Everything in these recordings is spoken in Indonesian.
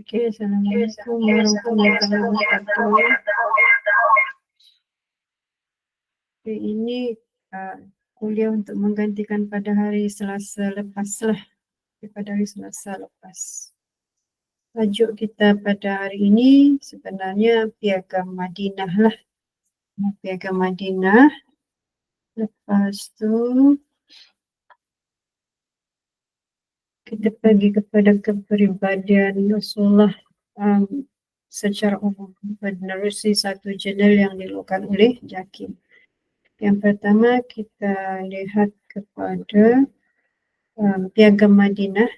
Okey, Assalamualaikum warahmatullahi wabarakatuh. Okey, ini kuliah untuk menggantikan pada hari Selasa lepas lah, daripada hari Selasa lepas. Tajuk kita pada hari ini sebenarnya Piagam Madinah lah. Piagam Madinah. Lepas tu kita pergi kepada kepribadian Rasulullah secara umum menerusi satu jurnal yang dilakukan oleh JAKIM. Yang pertama kita lihat kepada Piagam Madinah.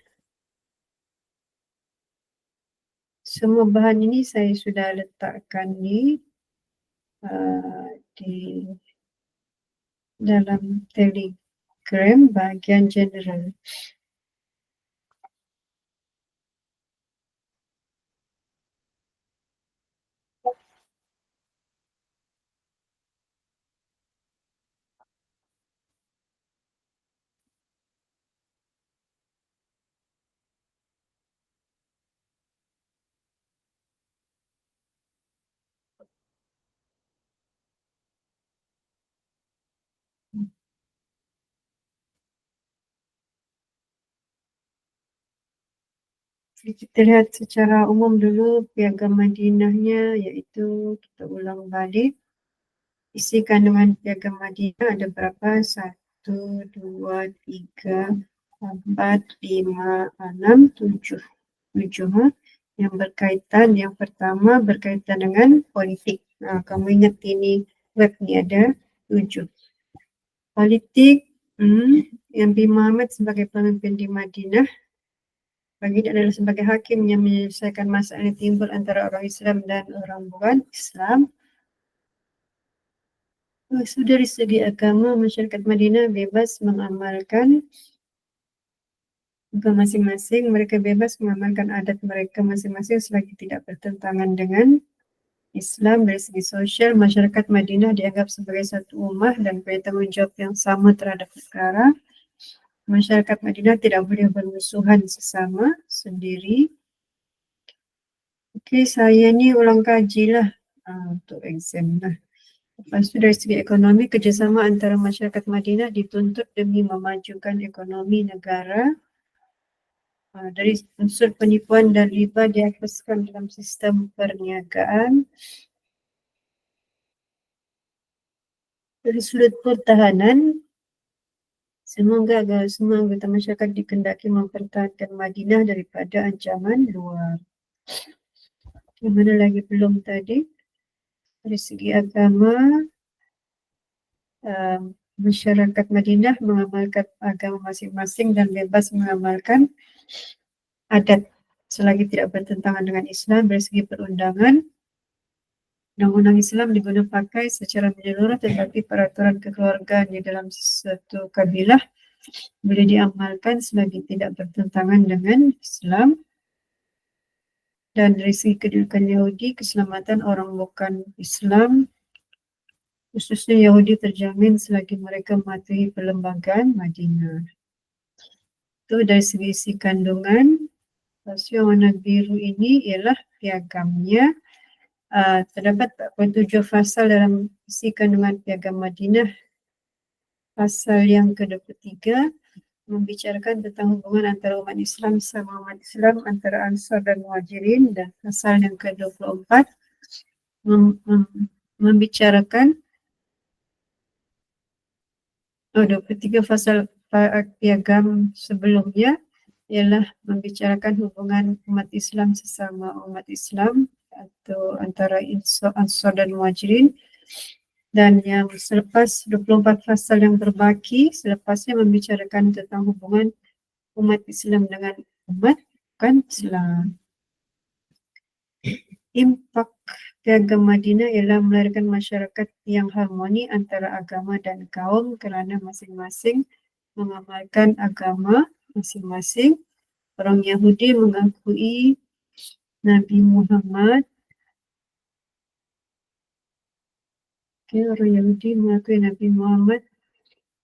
Semua bahan ini saya sudah letakkan di dalam Telegram bahagian general. Kita lihat secara umum dulu Piagam Madinahnya, iaitu kita ulang balik. Isi kandungan Piagam Madinah ada berapa? 1, 2, 3, 4, 5, 6, 7. 7 yang berkaitan, yang pertama berkaitan dengan politik. Kamu ingat ini web ni ada 7. Politik, yang Nabi Muhammad sebagai pemimpin di Madinah, baginda adalah sebagai hakim yang menyelesaikan masalah yang timbul antara orang Islam dan orang bukan Islam. So, dari segi agama, masyarakat Madinah bebas mengamalkan agama masing-masing. Mereka bebas mengamalkan adat mereka masing-masing selagi tidak bertentangan dengan Islam. Dari segi sosial, masyarakat Madinah dianggap sebagai satu ummah dan bertanggungjawab yang sama terhadap negara. Masyarakat Madinah tidak boleh bermusuhan sesama sendiri. Okey, saya ni ulang kaji lah untuk exam lah. Lepas tu dari segi ekonomi, kerjasama antara masyarakat Madinah dituntut demi memajukan ekonomi negara. Dari unsur penipuan dan riba dihapuskan dalam sistem perniagaan. Dari sudut pertahanan, semua anggota masyarakat dikendaki mempertahankan Madinah daripada ancaman luar. Yang mana lagi belum tadi? Dari segi agama, masyarakat Madinah mengamalkan agama masing-masing dan bebas mengamalkan adat selagi tidak bertentangan dengan Islam. Dari segi perundangan, undang-undang Islam digunakan pakai secara menyeluruh, tetapi peraturan kekeluargaan di dalam satu kabilah boleh diamalkan selagi tidak bertentangan dengan Islam. Dan dari segi kedudukan Yahudi, keselamatan orang bukan Islam, khususnya Yahudi, terjamin selagi mereka mematuhi perlembagaan Madinah. Itu dari segi isi kandungan. Yang warna biru ini ialah piagamnya. Terdapat 47 fasal dalam isi kandungan Piagam Madinah. Pasal yang ke-23 membicarakan tentang hubungan antara umat Islam sama umat Islam, antara Ansar dan Muhajirin, dan pasal yang ke-24 membicarakan 23 fasal piagam sebelumnya ialah membicarakan hubungan umat Islam sesama umat Islam atau antara Ansar dan Muhajirin. Dan yang selepas 24 fasal yang berbaki, selepasnya membicarakan tentang hubungan umat Islam dengan umat bukan Islam. Impak Piagam Madinah ialah melahirkan masyarakat yang harmoni antara agama dan kaum kerana masing-masing mengamalkan agama masing-masing. Orang Yahudi mengakui Nabi Muhammad. Orang Yahudi mengakui Nabi Muhammad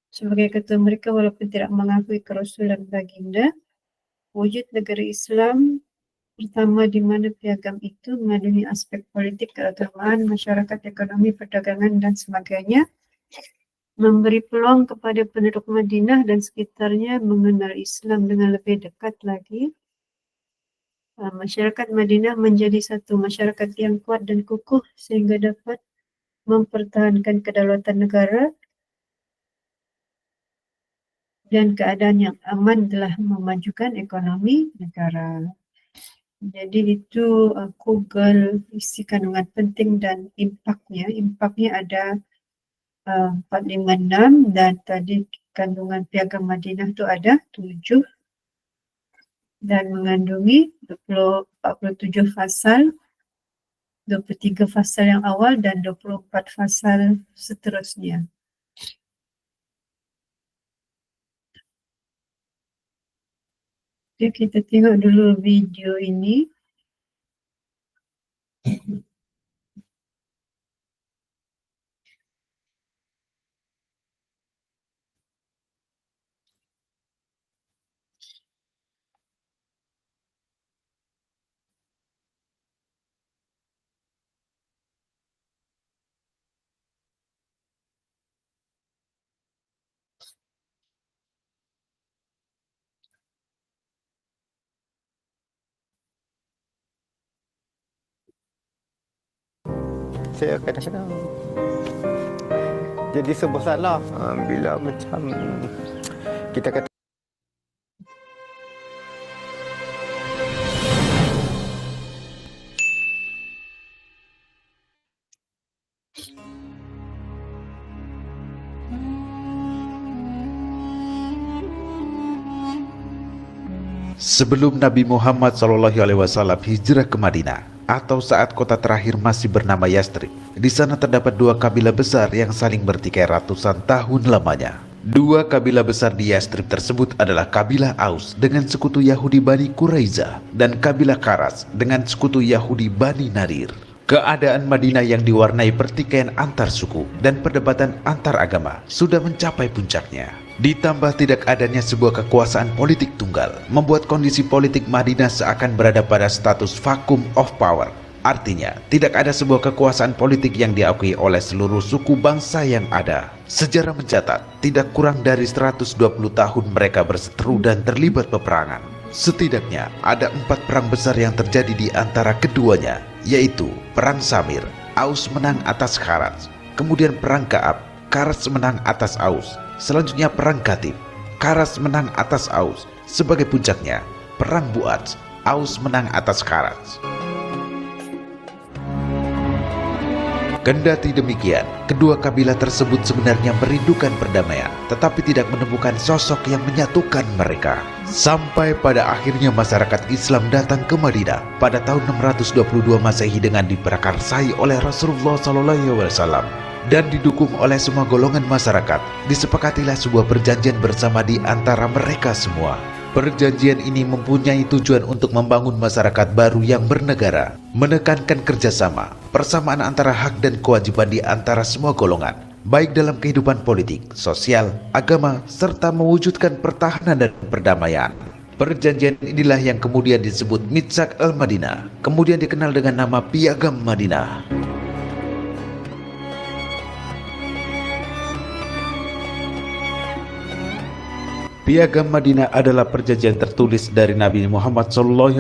sebagai ketua mereka walaupun tidak mengakui kerasulan baginda. wujud negara Islam pertama di mana piagam itu mengandungi aspek politik, keagamaan, masyarakat, ekonomi, perdagangan, dan sebagainya, memberi peluang kepada penduduk Madinah dan sekitarnya mengenal Islam dengan lebih dekat lagi. Masyarakat Madinah menjadi satu masyarakat yang kuat dan kukuh sehingga dapat mempertahankan kedaulatan negara, dan keadaan yang aman telah memajukan ekonomi negara. Jadi itu Google isi kandungan penting dan impaknya. Impaknya ada 456 dan tadi kandungan piagam Madinah itu ada 7 dan mengandungi 47 pasal, 23 pasal yang awal dan 24 pasal seterusnya. Oke, kita tengok dulu video ini. Saya kadang-kadang jadi sebuah salah bila macam kita kata Sebelum Nabi Muhammad SAW hijrah ke Madinah, atau saat kota terakhir masih bernama Yastrib, di sana terdapat dua kabilah besar yang saling bertikai ratusan tahun lamanya. Dua kabilah besar di Yastrib tersebut adalah kabilah Aus dengan sekutu Yahudi Bani Quraiza dan kabilah Karas dengan sekutu Yahudi Bani Nadir. Keadaan Madinah yang diwarnai pertikaian antar suku dan perdebatan antar agama sudah mencapai puncaknya. Ditambah tidak adanya sebuah kekuasaan politik tunggal, membuat kondisi politik Madinah seakan berada pada status vacuum of power. Artinya, tidak ada sebuah kekuasaan politik yang diakui oleh seluruh suku bangsa yang ada. Sejarah mencatat, tidak kurang dari 120 tahun mereka berseteru dan terlibat peperangan. Setidaknya, ada 4 perang besar yang terjadi di antara keduanya, yaitu Perang Samir, Aus menang atas Kharaz, kemudian Perang Ka'ab, Karas menang atas Aus, selanjutnya Perang Katib, Karas menang atas Aus, sebagai puncaknya Perang Bu'ats, Aus menang atas Karas. Kendati demikian, kedua kabilah tersebut sebenarnya merindukan perdamaian, tetapi tidak menemukan sosok yang menyatukan mereka. Sampai pada akhirnya masyarakat Islam datang ke Madinah pada tahun 622 Masehi dengan diprakarsai oleh Rasulullah SAW dan didukung oleh semua golongan masyarakat. Disepakatilah sebuah perjanjian bersama di antara mereka semua. Perjanjian ini mempunyai tujuan untuk membangun masyarakat baru yang bernegara, menekankan kerjasama, persamaan antara hak dan kewajiban di antara semua golongan, baik dalam kehidupan politik, sosial, agama, serta mewujudkan pertahanan dan perdamaian. Perjanjian inilah yang kemudian disebut Mitsak al-Madinah, kemudian dikenal dengan nama Piagam Madinah. Piagam Madinah adalah perjanjian tertulis dari Nabi Muhammad SAW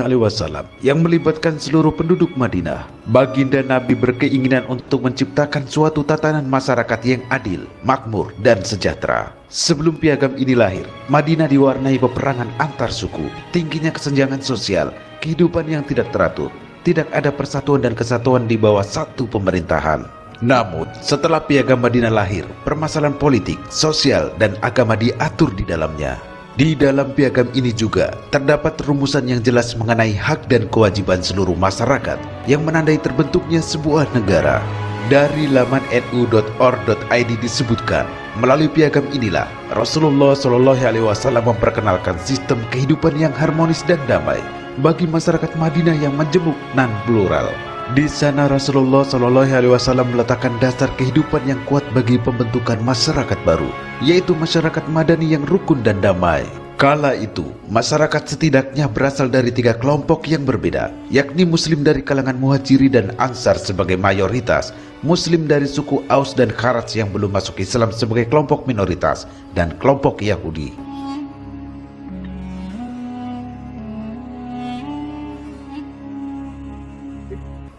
yang melibatkan seluruh penduduk Madinah. Baginda Nabi berkeinginan untuk menciptakan suatu tatanan masyarakat yang adil, makmur, dan sejahtera. Sebelum piagam ini lahir, Madinah diwarnai peperangan antar suku, tingginya kesenjangan sosial, kehidupan yang tidak teratur, tidak ada persatuan dan kesatuan di bawah satu pemerintahan. Namun, setelah Piagam Madinah lahir, permasalahan politik, sosial, dan agama diatur di dalamnya. Di dalam piagam ini juga terdapat rumusan yang jelas mengenai hak dan kewajiban seluruh masyarakat yang menandai terbentuknya sebuah negara. Dari laman nu.or.id disebutkan, melalui piagam inilah Rasulullah SAW memperkenalkan sistem kehidupan yang harmonis dan damai bagi masyarakat Madinah yang majemuk dan plural. Di sana Rasulullah SAW meletakkan dasar kehidupan yang kuat bagi pembentukan masyarakat baru, yaitu masyarakat Madani yang rukun dan damai. Kala itu, masyarakat setidaknya berasal dari 3 kelompok yang berbeda, yakni Muslim dari kalangan Muhajiri dan Ansar sebagai mayoritas, Muslim dari suku Aus dan Kharaj yang belum masuk Islam sebagai kelompok minoritas, dan kelompok Yahudi.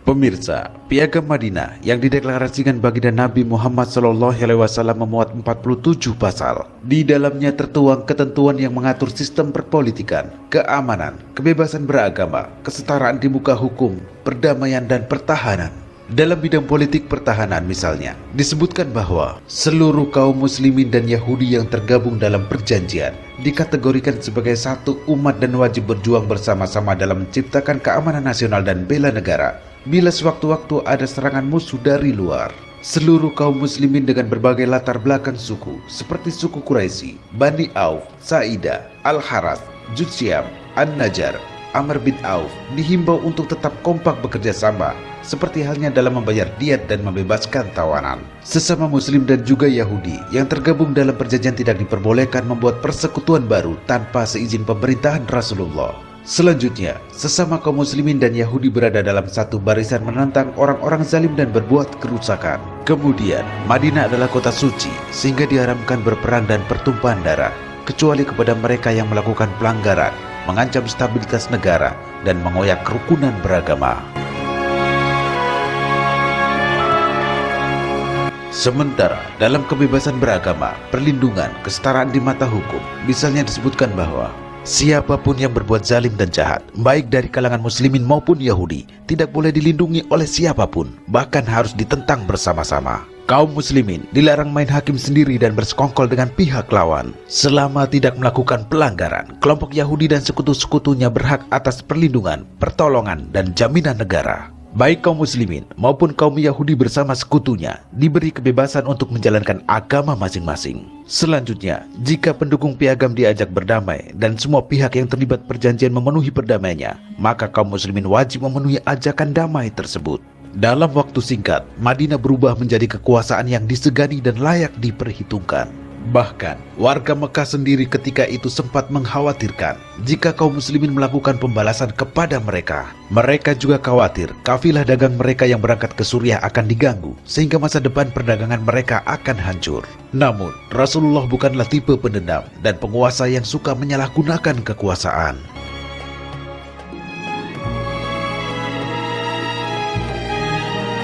Pemirsa, Piagam Madinah yang dideklarasikan baginda Nabi Muhammad SAW memuat 47 pasal. Di dalamnya tertuang ketentuan yang mengatur sistem perpolitikan, keamanan, kebebasan beragama, kesetaraan di muka hukum, perdamaian dan pertahanan. Dalam bidang politik pertahanan misalnya, disebutkan bahwa seluruh kaum muslimin dan Yahudi yang tergabung dalam perjanjian dikategorikan sebagai satu umat dan wajib berjuang bersama-sama dalam menciptakan keamanan nasional dan bela negara bila sewaktu-waktu ada serangan musuh dari luar. Seluruh kaum muslimin dengan berbagai latar belakang suku seperti suku Quraisy, Bani Auf, Sa'idah, Al-Harats, Judsyam, An-Najjar, Amr bin Auf dihimbau untuk tetap kompak bekerja sama, seperti halnya dalam membayar diat dan membebaskan tawanan. Sesama Muslim dan juga Yahudi yang tergabung dalam perjanjian tidak diperbolehkan membuat persekutuan baru tanpa seizin pemerintahan Rasulullah. Selanjutnya, sesama kaum muslimin dan Yahudi berada dalam satu barisan menentang orang-orang zalim dan berbuat kerusakan. Kemudian, Madinah adalah kota suci sehingga diharamkan berperang dan pertumpahan darah, kecuali kepada mereka yang melakukan pelanggaran, mengancam stabilitas negara, dan mengoyak kerukunan beragama. Sementara dalam kebebasan beragama, perlindungan, kesetaraan di mata hukum, misalnya disebutkan bahwa siapapun yang berbuat zalim dan jahat, baik dari kalangan muslimin maupun Yahudi, tidak boleh dilindungi oleh siapapun, bahkan harus ditentang bersama-sama. Kaum muslimin dilarang main hakim sendiri dan bersekongkol dengan pihak lawan. Selama tidak melakukan pelanggaran, kelompok Yahudi dan sekutu-sekutunya berhak atas perlindungan, pertolongan, dan jaminan negara. Baik kaum muslimin maupun kaum Yahudi bersama sekutunya diberi kebebasan untuk menjalankan agama masing-masing. Selanjutnya, jika pendukung piagam diajak berdamai dan semua pihak yang terlibat perjanjian memenuhi perdamaiannya, maka kaum muslimin wajib memenuhi ajakan damai tersebut. Dalam waktu singkat, Madinah berubah menjadi kekuasaan yang disegani dan layak diperhitungkan. Bahkan, warga Mekah sendiri ketika itu sempat mengkhawatirkan jika kaum muslimin melakukan pembalasan kepada mereka. Mereka juga khawatir kafilah dagang mereka yang berangkat ke Suriah akan diganggu, sehingga masa depan perdagangan mereka akan hancur. Namun, Rasulullah bukanlah tipe pendendam dan penguasa yang suka menyalahgunakan kekuasaan.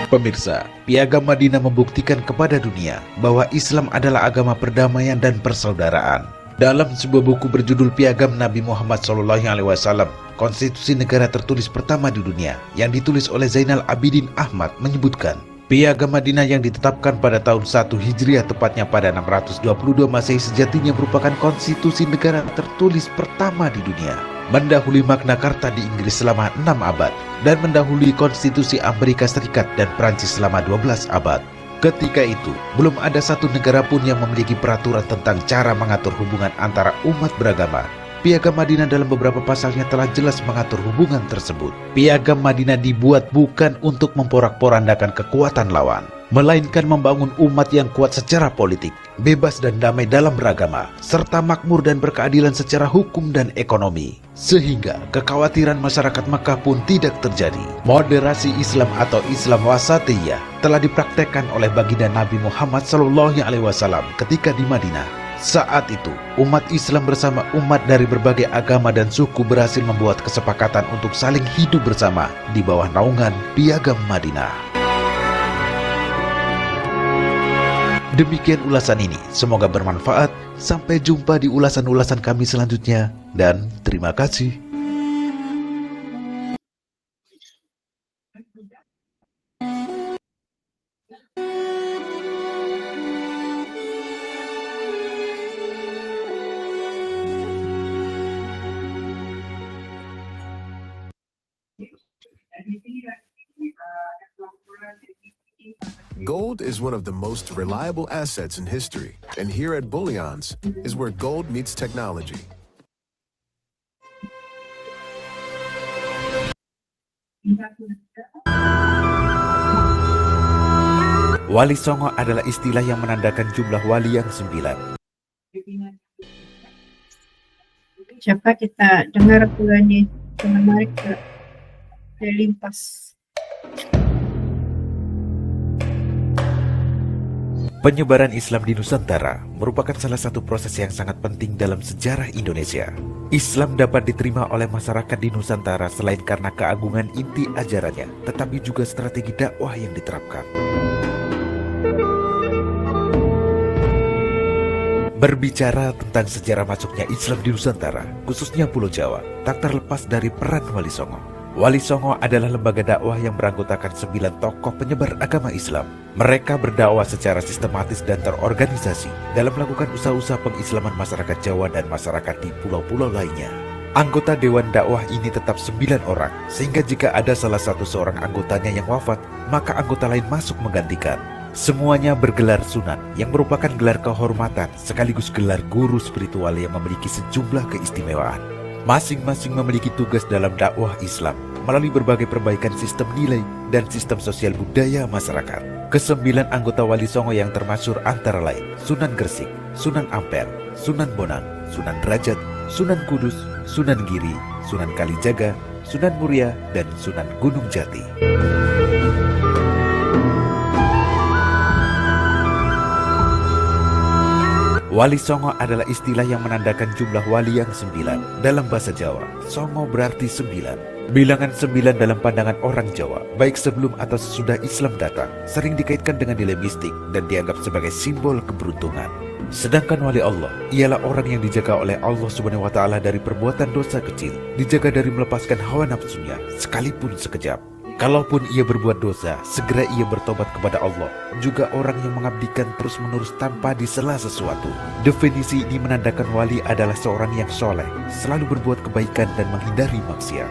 Pemirsa, Piagam Madinah membuktikan kepada dunia bahwa Islam adalah agama perdamaian dan persaudaraan. Dalam sebuah buku berjudul Piagam Nabi Muhammad SAW, konstitusi negara tertulis pertama di dunia, yang ditulis oleh Zainal Abidin Ahmad menyebutkan, Piagam Madinah yang ditetapkan pada tahun 1 Hijriah tepatnya pada 622 Masehi sejatinya merupakan konstitusi negara tertulis pertama di dunia, mendahului Magna Carta di Inggris selama 6 abad, dan mendahului konstitusi Amerika Serikat dan Prancis selama 12 abad. Ketika itu, belum ada satu negara pun yang memiliki peraturan tentang cara mengatur hubungan antara umat beragama. Piagam Madinah dalam beberapa pasalnya telah jelas mengatur hubungan tersebut. Piagam Madinah dibuat bukan untuk memporak-porandakan kekuatan lawan, melainkan membangun umat yang kuat secara politik, bebas dan damai dalam beragama, serta makmur dan berkeadilan secara hukum dan ekonomi. Sehingga kekhawatiran masyarakat Mekah pun tidak terjadi. Moderasi Islam atau Islam wasatiyah telah dipraktekkan oleh baginda Nabi Muhammad SAW ketika di Madinah. Saat itu, umat Islam bersama umat dari berbagai agama dan suku berhasil membuat kesepakatan untuk saling hidup bersama di bawah naungan Piagam Madinah. Demikian ulasan ini, semoga bermanfaat. Sampai jumpa di ulasan-ulasan kami selanjutnya, dan terima kasih. Gold is one of the most reliable assets in history, and here at Bullions is where gold meets technology. Wali Songo adalah istilah yang menandakan jumlah wali yang 9. Siapa kita dengar pula nih, menarik ke Limpas. Penyebaran Islam di Nusantara merupakan salah satu proses yang sangat penting dalam sejarah Indonesia. Islam dapat diterima oleh masyarakat di Nusantara selain karena keagungan inti ajarannya, tetapi juga strategi dakwah yang diterapkan. Berbicara tentang sejarah masuknya Islam di Nusantara, khususnya Pulau Jawa, tak terlepas dari peran Wali Songo. Wali Songo adalah lembaga dakwah yang beranggotakan 9 tokoh penyebar agama Islam. Mereka berdakwah secara sistematis dan terorganisasi dalam melakukan usaha-usaha pengislaman masyarakat Jawa dan masyarakat di pulau-pulau lainnya. Anggota Dewan Dakwah ini tetap 9 orang, sehingga jika ada salah satu seorang anggotanya yang wafat, maka anggota lain masuk menggantikan. Semuanya bergelar sunan, yang merupakan gelar kehormatan sekaligus gelar guru spiritual yang memiliki sejumlah keistimewaan. Masing-masing memiliki tugas dalam dakwah Islam melalui berbagai perbaikan sistem nilai dan sistem sosial budaya masyarakat. Ke-9 anggota Wali Songo yang termasyhur antara lain Sunan Gresik, Sunan Ampel, Sunan Bonang, Sunan Derajat, Sunan Kudus, Sunan Giri, Sunan Kalijaga, Sunan Muria, dan Sunan Gunung Jati. Wali Songo adalah istilah yang menandakan jumlah wali yang 9. Dalam bahasa Jawa, Songo berarti 9. Bilangan 9 dalam pandangan orang Jawa, baik sebelum atau sesudah Islam datang, sering dikaitkan dengan nilai mistik dan dianggap sebagai simbol keberuntungan. Sedangkan wali Allah ialah orang yang dijaga oleh Allah SWT dari perbuatan dosa kecil, dijaga dari melepaskan hawa nafsunya sekalipun sekejap. Kalaupun ia berbuat dosa, segera ia bertobat kepada Allah. Juga orang yang mengabdikan terus-menerus tanpa disela sesuatu. Definisi ini menandakan wali adalah seorang yang soleh, selalu berbuat kebaikan dan menghindari maksiat.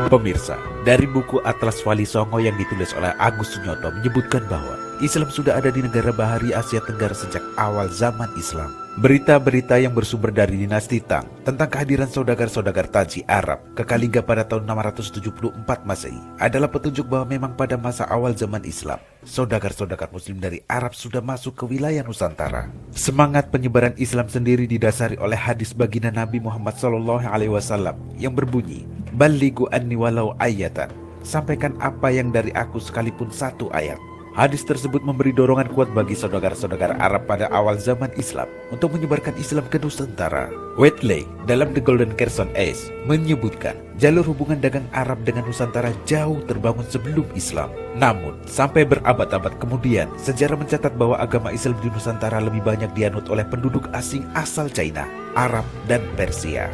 Pemirsa, dari buku Atlas Wali Songo yang ditulis oleh Agus Sunyoto menyebutkan bahwa Islam sudah ada di negara bahari Asia Tenggara sejak awal zaman Islam. Berita-berita yang bersumber dari dinasti Tang tentang kehadiran saudagar-saudagar Taji Arab ke Kalingga pada tahun 674 Masehi adalah petunjuk bahwa memang pada masa awal zaman Islam, saudagar-saudagar Muslim dari Arab sudah masuk ke wilayah Nusantara. Semangat penyebaran Islam sendiri didasari oleh hadis baginda Nabi Muhammad SAW yang berbunyi, "Ballighu anni walau ayatan." Sampaikan apa yang dari aku sekalipun satu ayat. Hadis tersebut memberi dorongan kuat bagi saudagar-saudagar Arab pada awal zaman Islam untuk menyebarkan Islam ke Nusantara. Whitley dalam The Golden Kherson Age menyebutkan jalur hubungan dagang Arab dengan Nusantara jauh terbangun sebelum Islam. Namun, sampai berabad-abad kemudian, sejarah mencatat bahwa agama Islam di Nusantara lebih banyak dianut oleh penduduk asing asal China, Arab, dan Persia.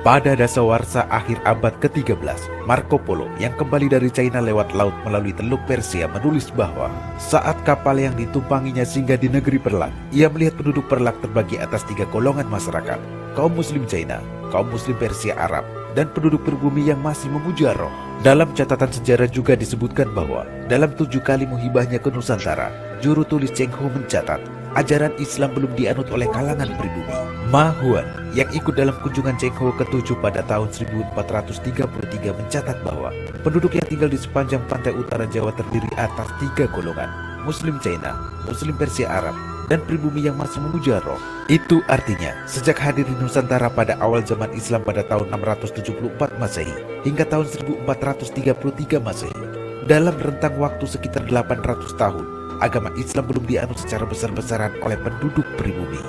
Pada dasawarsa akhir abad ke-13, Marco Polo yang kembali dari China lewat laut melalui Teluk Persia menulis bahwa saat kapal yang ditumpanginya singgah di negeri Perlak, ia melihat penduduk Perlak terbagi atas 3 golongan masyarakat, kaum Muslim China, kaum Muslim Persia Arab, dan penduduk pribumi yang masih memuja roh. Dalam catatan sejarah juga disebutkan bahwa dalam 7 kali muhibahnya ke Nusantara, juru tulis Cheng Ho mencatat ajaran Islam belum dianut oleh kalangan pribumi. Ma Huan yang ikut dalam kunjungan Cheng Ho ke-7 pada tahun 1433 mencatat bahwa penduduk yang tinggal di sepanjang pantai utara Jawa terdiri atas 3 golongan, Muslim China, Muslim Persia Arab, dan pribumi yang masih memuja roh. Itu artinya, sejak hadir di Nusantara pada awal zaman Islam pada tahun 674 Masehi hingga tahun 1433 Masehi, dalam rentang waktu sekitar 800 tahun, agama Islam belum dianut secara besar-besaran oleh penduduk pribumi.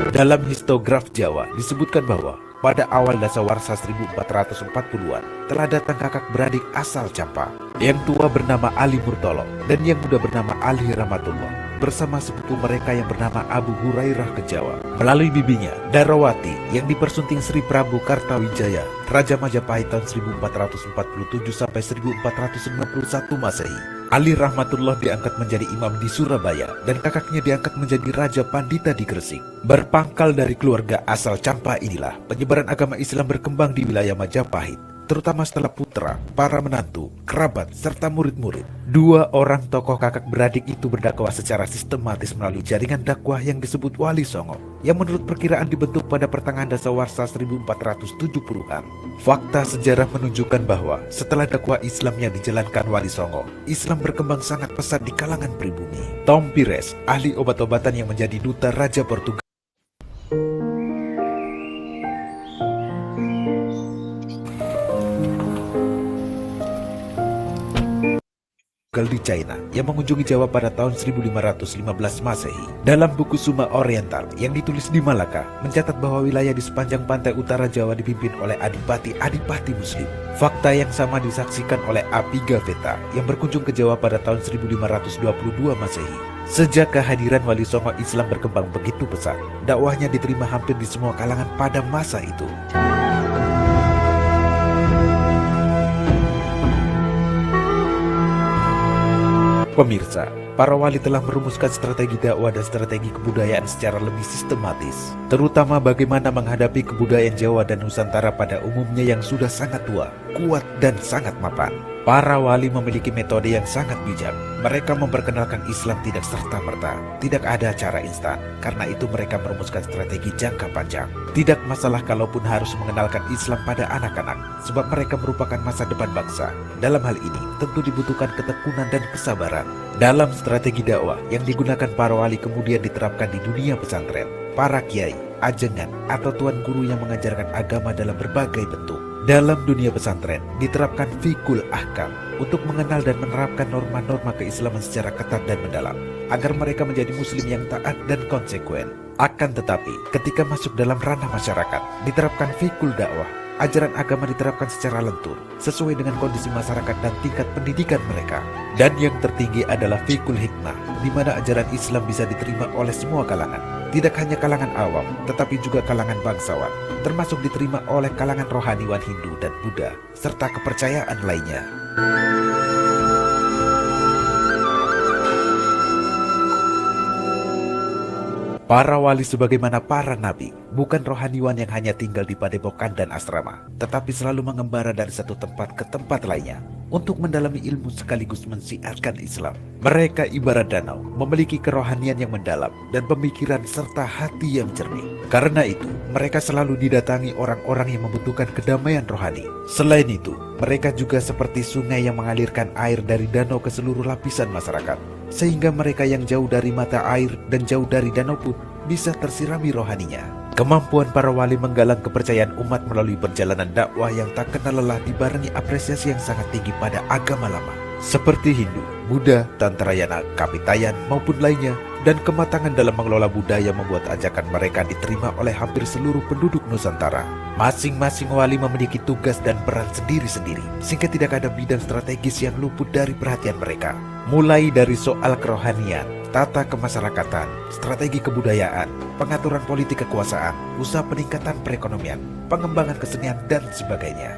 Dalam histograf Jawa disebutkan bahwa pada awal dasawarsa 1440-an telah datang kakak beradik asal Campa. Yang tua bernama Ali Murtolo dan yang muda bernama Ali Rahmatullah bersama sepupu mereka yang bernama Abu Hurairah ke Jawa melalui bibinya Darawati yang dipersunting Sri Prabu Kartawijaya, Raja Majapahit tahun 1447 sampai 1491 Masehi. Ali Rahmatullah diangkat menjadi imam di Surabaya dan kakaknya diangkat menjadi Raja Pandita di Gresik. Berpangkal dari keluarga asal Campa inilah penyebaran agama Islam berkembang di wilayah Majapahit. terutama setelah putra, para menantu, kerabat, serta murid-murid. Dua orang tokoh kakak beradik itu berdakwah secara sistematis melalui jaringan dakwah yang disebut Wali Songo, yang menurut perkiraan dibentuk pada pertengahan dasawarsa 1470-an. Fakta sejarah menunjukkan bahwa setelah dakwah Islam yang dijalankan Wali Songo, Islam berkembang sangat pesat di kalangan pribumi. Tom Pires, ahli obat-obatan yang menjadi duta Raja Portugal di China yang mengunjungi Jawa pada tahun 1515 Masehi. Dalam buku Suma Oriental yang ditulis di Malaka, mencatat bahwa wilayah di sepanjang pantai utara Jawa dipimpin oleh adipati-adipati muslim. Fakta yang sama disaksikan oleh Apigaveta yang berkunjung ke Jawa pada tahun 1522 Masehi. Sejak kehadiran Wali Songo, Islam berkembang begitu pesat. Dakwahnya diterima hampir di semua kalangan pada masa itu. Pemirsa, para wali telah merumuskan strategi dakwah dan strategi kebudayaan secara lebih sistematis, terutama bagaimana menghadapi kebudayaan Jawa dan Nusantara pada umumnya yang sudah sangat tua, kuat, dan sangat mapan. Para wali memiliki metode yang sangat bijak. Mereka memperkenalkan Islam tidak serta-merta, tidak ada cara instan. Karena itu mereka merumuskan strategi jangka panjang. Tidak masalah kalaupun harus mengenalkan Islam pada anak-anak, sebab mereka merupakan masa depan bangsa. Dalam hal ini, tentu dibutuhkan ketekunan dan kesabaran. Dalam strategi dakwah yang digunakan para wali kemudian diterapkan di dunia pesantren. Para kiai, ajengan, atau tuan guru yang mengajarkan agama dalam berbagai bentuk. Dalam dunia pesantren, diterapkan fikul ahkam untuk mengenal dan menerapkan norma-norma keislaman secara ketat dan mendalam, agar mereka menjadi muslim yang taat dan konsekuen. Akan tetapi, ketika masuk dalam ranah masyarakat, diterapkan fikul dakwah. Ajaran agama diterapkan secara lentur, sesuai dengan kondisi masyarakat dan tingkat pendidikan mereka. Dan yang tertinggi adalah fikul hikmah, di mana ajaran Islam bisa diterima oleh semua kalangan. Tidak hanya kalangan awam, tetapi juga kalangan bangsawan, termasuk diterima oleh kalangan rohaniwan Hindu dan Buddha, serta kepercayaan lainnya. Para wali sebagaimana para nabi, bukan rohaniwan yang hanya tinggal di padepokan dan asrama, tetapi selalu mengembara dari satu tempat ke tempat lainnya, untuk mendalami ilmu sekaligus mensiarkan Islam. Mereka ibarat danau, memiliki kerohanian yang mendalam, dan pemikiran serta hati yang jernih. Karena itu, mereka selalu didatangi orang-orang yang membutuhkan kedamaian rohani. Selain itu, mereka juga seperti sungai yang mengalirkan air dari danau ke seluruh lapisan masyarakat, sehingga mereka yang jauh dari mata air dan jauh dari danau pun bisa tersirami rohaninya. Kemampuan para wali menggalang kepercayaan umat melalui perjalanan dakwah yang tak kenal lelah dibarengi apresiasi yang sangat tinggi pada agama lama, seperti Hindu, Buddha, Tantrayana, Kapitayan, maupun lainnya, dan kematangan dalam mengelola budaya membuat ajakan mereka diterima oleh hampir seluruh penduduk Nusantara. Masing-masing wali memiliki tugas dan peran sendiri-sendiri, sehingga tidak ada bidang strategis yang luput dari perhatian mereka. Mulai dari soal kerohanian, tata kemasyarakatan, strategi kebudayaan, pengaturan politik kekuasaan, usaha peningkatan perekonomian, pengembangan kesenian, dan sebagainya.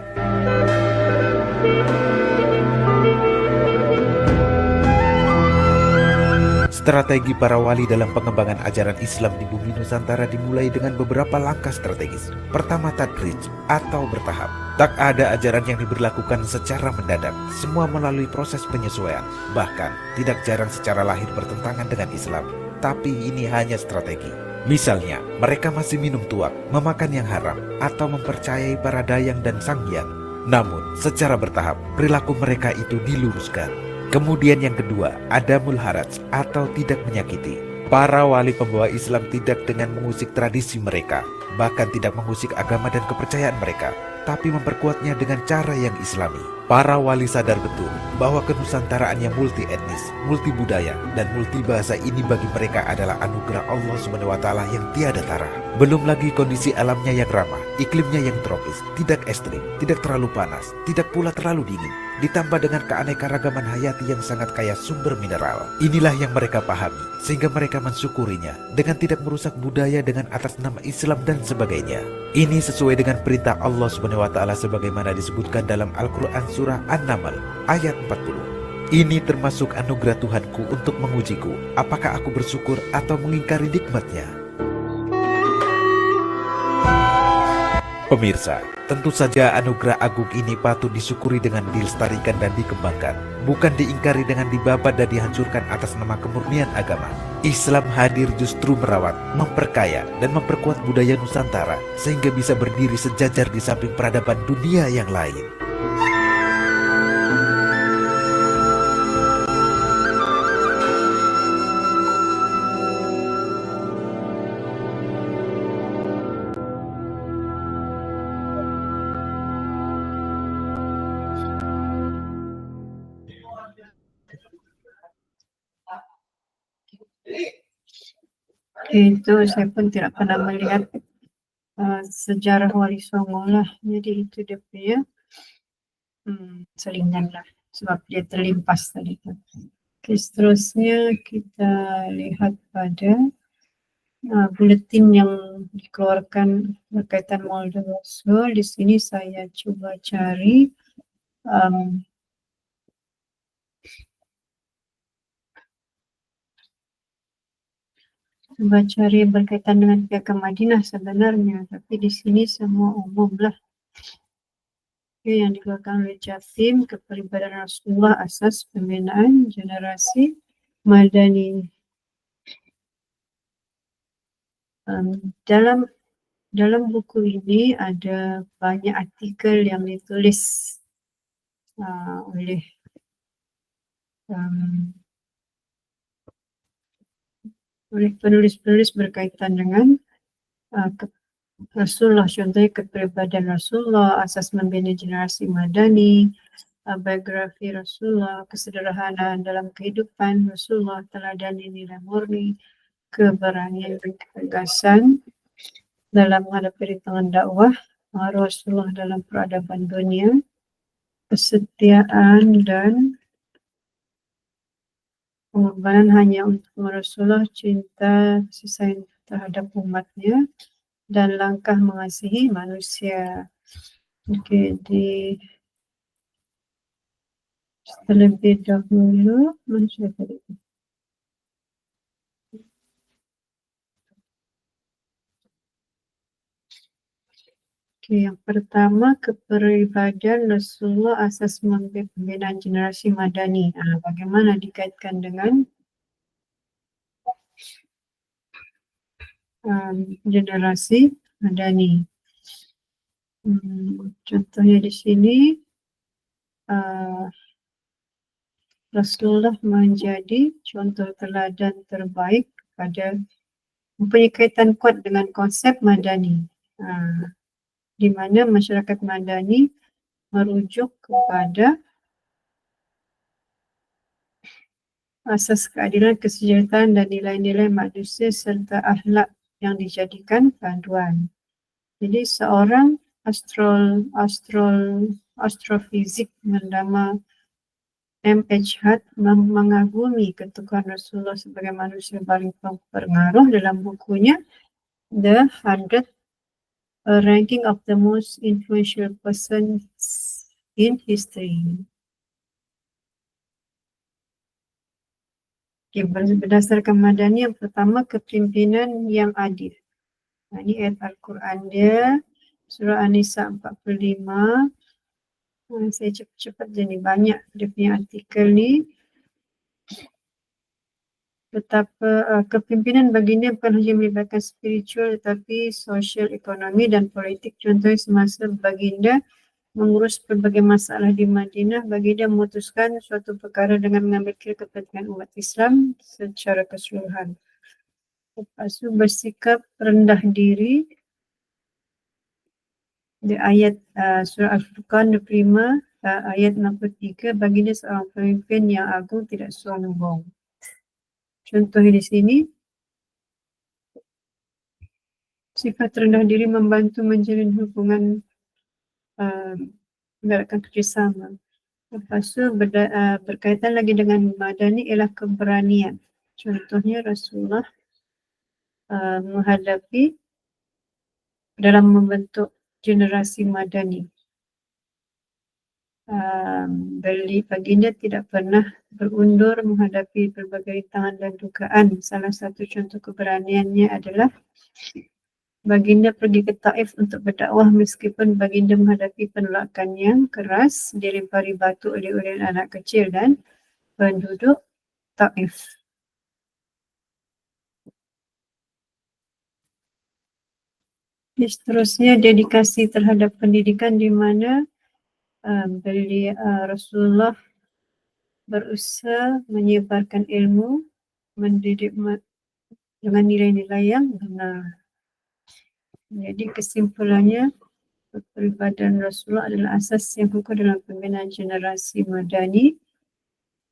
Strategi para wali dalam pengembangan ajaran Islam di bumi Nusantara dimulai dengan beberapa langkah strategis. Pertama, tadrij atau bertahap. Tak ada ajaran yang diberlakukan secara mendadak, semua melalui proses penyesuaian. Bahkan, tidak jarang secara lahir bertentangan dengan Islam. Tapi ini hanya strategi. Misalnya, mereka masih minum tuak, memakan yang haram, atau mempercayai para dayang dan sanghyang. Namun, secara bertahap, perilaku mereka itu diluruskan. Kemudian yang kedua, adamul haraj atau tidak menyakiti. Para wali pembawa Islam tidak dengan mengusik tradisi mereka, bahkan tidak mengusik agama dan kepercayaan mereka, tapi memperkuatnya dengan cara yang islami. Para wali sadar betul bahwa kenusantaraan yang multi etnis, multi budaya, dan multi bahasa ini bagi mereka adalah anugerah Allah SWT yang tiada tara. Belum lagi kondisi alamnya yang ramah, iklimnya yang tropis, tidak ekstrim, tidak terlalu panas, tidak pula terlalu dingin, ditambah dengan keanekaragaman hayati yang sangat kaya sumber mineral. Inilah yang mereka pahami, sehingga mereka mensyukurinya dengan tidak merusak budaya dengan atas nama Islam dan sebagainya. Ini sesuai dengan perintah Allah SWT sebagaimana disebutkan dalam Al-Quran surah An-Naml ayat 40. Ini termasuk anugerah Tuhanku untuk mengujiku, apakah aku bersyukur atau mengingkari nikmatnya. Pemirsa, tentu saja anugerah agung ini patut disyukuri dengan dilestarikan dan dikembangkan, bukan diingkari dengan dibabat dan dihancurkan atas nama kemurnian agama. Islam hadir justru merawat, memperkaya, dan memperkuat budaya Nusantara sehingga bisa berdiri sejajar di samping peradaban dunia yang lain. Itu saya pun tidak pernah melihat sejarah Wali Songo lah. Jadi itu dia punya selingan lah. Sebab dia terlimpas tadi tu. Okay, seterusnya kita lihat pada buletin yang dikeluarkan berkaitan Maulid Rasul. Di sini saya cuba cari berkaitan dengan Piagam Madinah sebenarnya, tapi di sini semua umum lah. Okay, yang dikeluarkan oleh Jatim, Kepribadian Rasulullah, Asas Pembinaan Generasi Madani. Dalam buku ini ada banyak artikel yang ditulis oleh penulis-penulis berkaitan dengan Rasulullah, contohnya Kepribadian Rasulullah, Asas Membina Generasi Madani, biografi Rasulullah, kesederhanaan dalam kehidupan Rasulullah, teladan nilai murni, keberanian dan ketegasan dalam menghadapi rintangan dakwah, Rasulullah dalam peradaban dunia, kesetiaan dan pengorbanan hanya untuk Rasulullah, cinta kasih sayang terhadap umatnya, dan langkah mengasihi manusia. Okay, terlebih dahulu manusia tadi. Okay, yang pertama, kepribadian Rasulullah, asas pembinaan generasi Madani. Bagaimana dikaitkan dengan generasi Madani? Contohnya di sini, Rasulullah menjadi contoh teladan terbaik pada mempunyai kaitan kuat dengan konsep Madani, di mana masyarakat Madani merujuk kepada asas keadilan, kesejahteraan dan nilai-nilai manusia serta akhlak yang dijadikan panduan. Jadi seorang astrofizik bernama M.H. Hutt mengagumi ketukuhan Rasulullah sebagai manusia paling berpengaruh dalam bukunya The 100 Ranking of the Most Influential Persons in History. Okay, berdasarkan Madani, yang pertama, kepimpinan yang adil. Ini ayat Al-Quran dia, surah An-Nisa 45. Saya cepat-cepat je ni, banyak dia punya artikel ni. Betapa kepimpinan baginda bukan hanya melibatkan spiritual tetapi sosial, ekonomi dan politik. Contohnya semasa baginda mengurus berbagai masalah di Madinah, baginda memutuskan suatu perkara dengan mengambil kira kepentingan umat Islam secara keseluruhan. Lepas tu bersikap rendah diri. Di ayat surah Al-Furqan 25, ayat 63, baginda seorang pemimpin yang agung, tidak sombong. Contohnya di sini, sifat rendah diri membantu menjalin hubungan, menggerakkan kerjasama. Lepas tu berkaitan lagi dengan Madani ialah keberanian. Contohnya Rasulullah menghadapi dalam membentuk generasi Madani. Baginda tidak pernah berundur menghadapi berbagai rintangan dan dugaan. Salah satu contoh keberaniannya adalah Baginda pergi ke Taif untuk berdakwah meskipun baginda menghadapi penolakan yang keras, dilempari batu oleh anak kecil dan penduduk Taif. Seterusnya dedikasi terhadap pendidikan di mana Rasulullah berusaha menyebarkan ilmu, mendidik dengan nilai-nilai yang benar. Jadi kesimpulannya, kepribadian Rasulullah adalah asas yang kukuh dalam pembinaan generasi madani,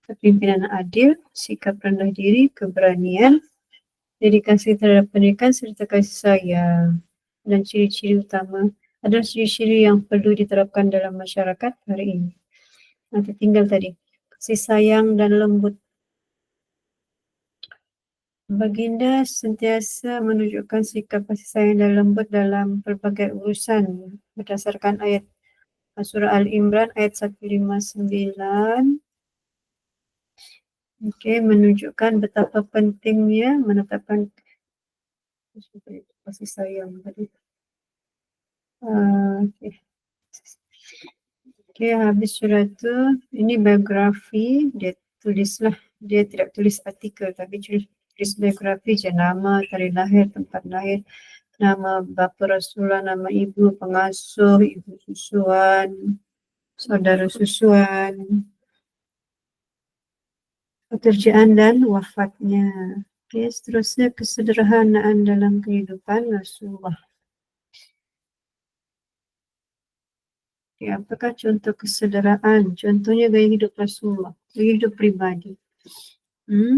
kepimpinan adil, sikap rendah diri, keberanian, dedikasi terhadap pendidikan serta kasih sayang. Dan ciri-ciri utama adalah ciri-ciri yang perlu diterapkan dalam masyarakat hari ini. Nanti tinggal tadi, kasih sayang dan lembut. Baginda sentiasa menunjukkan sikap kasih sayang dan lembut dalam pelbagai urusan berdasarkan ayat surah Al-Imran ayat 159. Menunjukkan betapa pentingnya menetapkan kasih sayang tadi. Habis surah tu, ini biografi, dia tulislah, dia tidak tulis artikel tapi tulis biografi je, nama, tarikh lahir, tempat lahir, nama bapa Rasulullah, nama ibu pengasuh, ibu susuan, saudara susuan, pekerjaan dan wafatnya. Seterusnya kesederhanaan dalam kehidupan Rasulullah. Apakah contoh kesederhanaan? Contohnya gaya hidup Rasulullah, gaya hidup pribadi.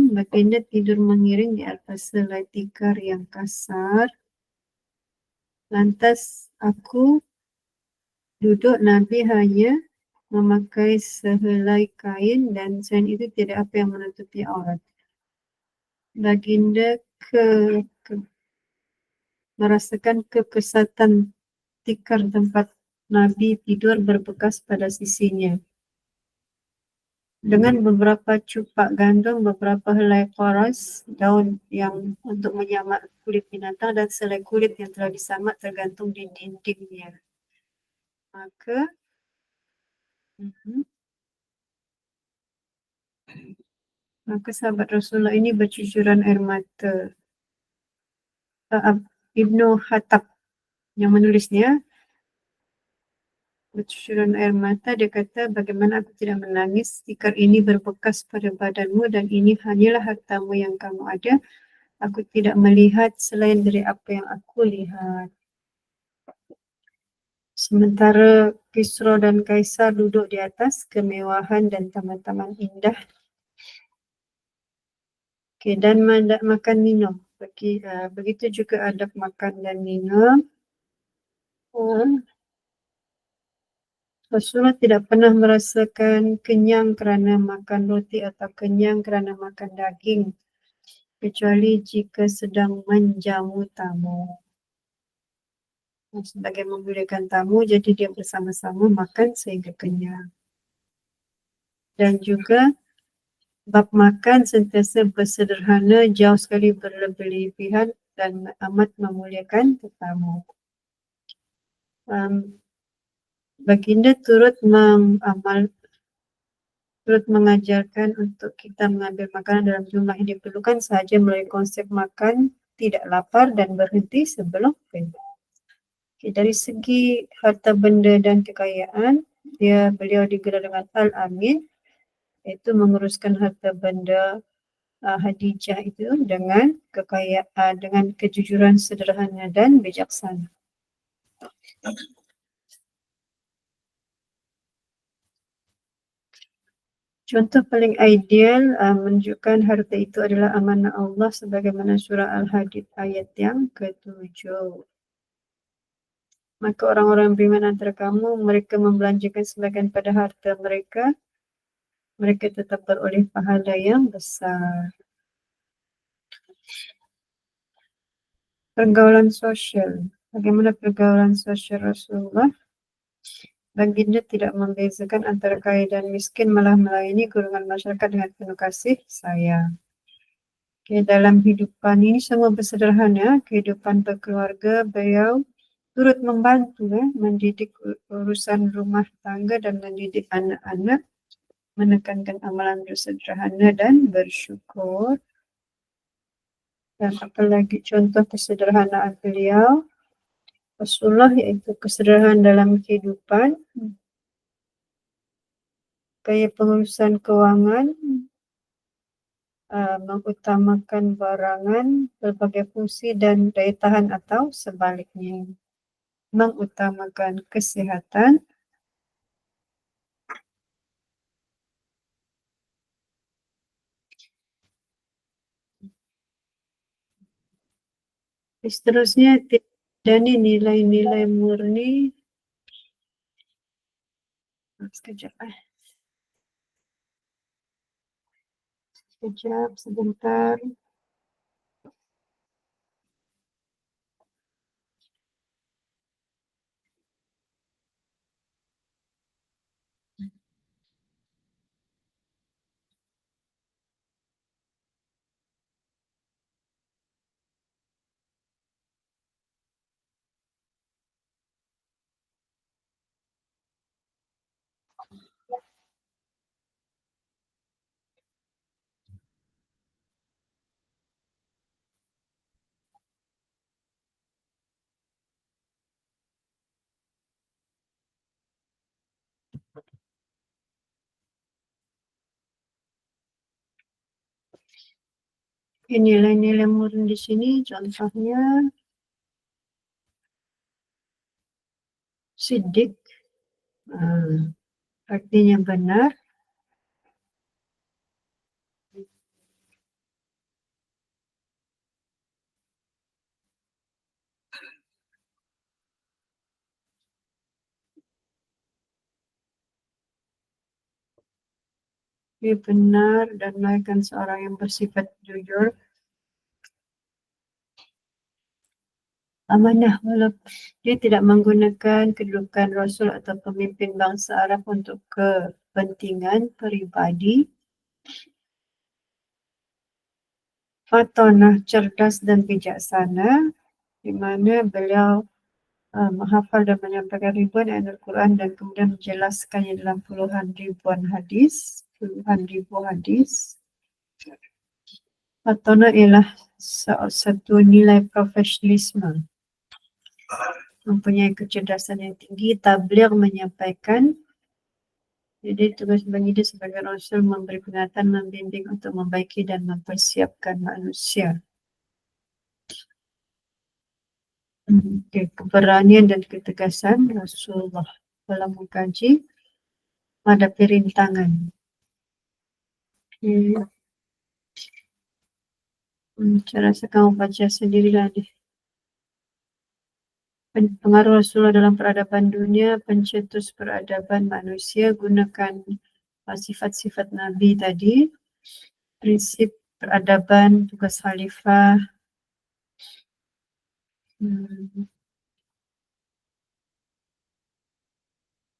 Baginda tidur mengiring di atas selai tikar yang kasar. Lantas aku duduk, Nabi hanya memakai sehelai kain dan selain itu tidak apa yang menutupi aurat. Baginda merasakan kekesatan tikar tempat Nabi tidur berbekas pada sisinya. Dengan beberapa cupak gandum, beberapa helai koras, daun yang untuk menyamak kulit binatang dan selai kulit yang telah disamak tergantung di dindingnya. Maka sahabat Rasulullah ini bercucuran air mata. Ibnu Khattab yang menulisnya, bercucuran air mata, dia kata, bagaimana aku tidak menangis, tikar ini berbekas pada badanmu dan ini hanyalah hartamu yang kamu ada. Aku tidak melihat selain dari apa yang aku lihat. Sementara Kisra dan Kaisar duduk di atas kemewahan dan taman-taman indah. Dan makan minum. Begitu juga adab makan dan minum. Rasulullah tidak pernah merasakan kenyang kerana makan roti atau kenyang kerana makan daging, kecuali jika sedang menjamu tamu. Sebagai memuliakan tamu, jadi dia bersama-sama makan sehingga kenyang. Dan juga bab makan sentiasa bersederhana, jauh sekali berlebihan dan amat memuliakan tetamu. Baginda turut mengajarkan untuk kita mengambil makanan dalam jumlah yang diperlukan sahaja melalui konsep makan, tidak lapar dan berhenti sebelum kenyang. Dari segi harta benda dan kekayaan, beliau digelar dengan Al-Amin, iaitu menguruskan harta benda Khadijah itu dengan kekayaan, dengan kejujuran sederhana dan bijaksana. Contoh paling ideal menunjukkan harta itu adalah amanah Allah sebagaimana surah Al-Hadid ayat yang ke-7. Maka orang-orang beriman antara kamu, mereka membelanjakan sebagian pada harta mereka, mereka tetap beroleh pahala yang besar. Pergaulan sosial. Bagaimana pergaulan sosial Rasulullah? Baginda tidak membezakan antara kaya dan miskin, malah melayani golongan masyarakat dengan penuh kasih sayang. Okay, dalam kehidupan ini semua bersederhana, kehidupan berkeluarga, beliau turut membantu mendidik urusan rumah tangga dan mendidik anak-anak, menekankan amalan bersederhana dan bersyukur. Dan apa lagi contoh kesederhanaan beliau? Rasulullah iaitu kesederhanaan dalam kehidupan, gaya pengurusan kewangan, mengutamakan barangan, berbagai fungsi dan daya tahan atau sebaliknya. Mengutamakan kesihatan, seterusnya dan nilai-nilai murni. Sekejap sebentar. Nilai-nilai murni di sini contohnya siddiq, artinya benar. Dia benar dan melahirkan seorang yang bersifat jujur. Amanah, walaupun dia tidak menggunakan kedudukan Rasul atau pemimpin bangsa Arab untuk kepentingan peribadi. Fatonah, cerdas dan bijaksana, di mana beliau menghafal dan menyampaikan ribuan ayat Al-Quran dan kemudian menjelaskannya dalam puluhan ribu hadis. Fatonah ialah satu nilai profesionalisme, mempunyai kecerdasan yang tinggi, tabligh menyampaikan. Jadi tugas bagi dia sebagai Rasul memberi peringatan, membimbing untuk membaiki dan mempersiapkan manusia. Okay. Keberanian dan ketegasan Rasulullah dalam mengkaji menghadapi rintangan. Okay. Saya rasa kamu baca sendirilah ni. Pengaruh Rasulullah dalam peradaban dunia, pencetus peradaban manusia, gunakan sifat-sifat Nabi tadi, prinsip peradaban, tugas khalifah,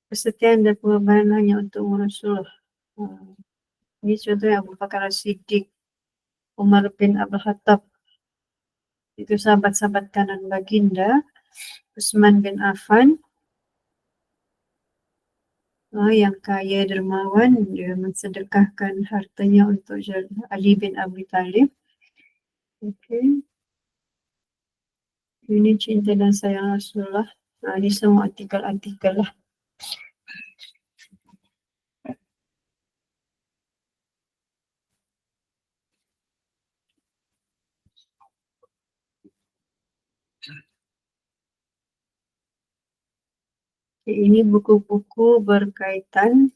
kesetiaan dan pengorbanan hanya untuk Rasulullah. Ini contohnya Abu Bakar As-Siddiq, Umar bin Abdul Khattab, itu sahabat-sahabat kanan baginda, Utsman bin Affan, yang kaya dermawan, dia mensedekahkan hartanya untuk Ali bin Abi Thalib. Okay. Ini cinta dan sayang Rasulullah. Ini semua artikel-artikel lah. Ini buku-buku berkaitan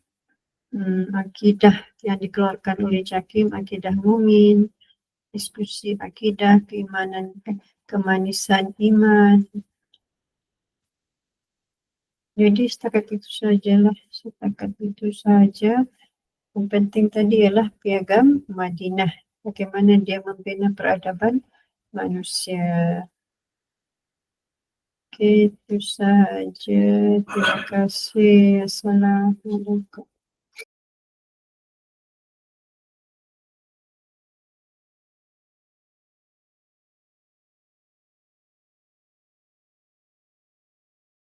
akidah yang dikeluarkan oleh Jakim, akidah Mumin, diskusi akidah, keimanan, kemanisan iman. Jadi setakat itu sajalah, Yang penting tadi ialah piagam Madinah, bagaimana dia membina peradaban manusia. Okay, itu saja. Terima kasih. Assalamualaikum.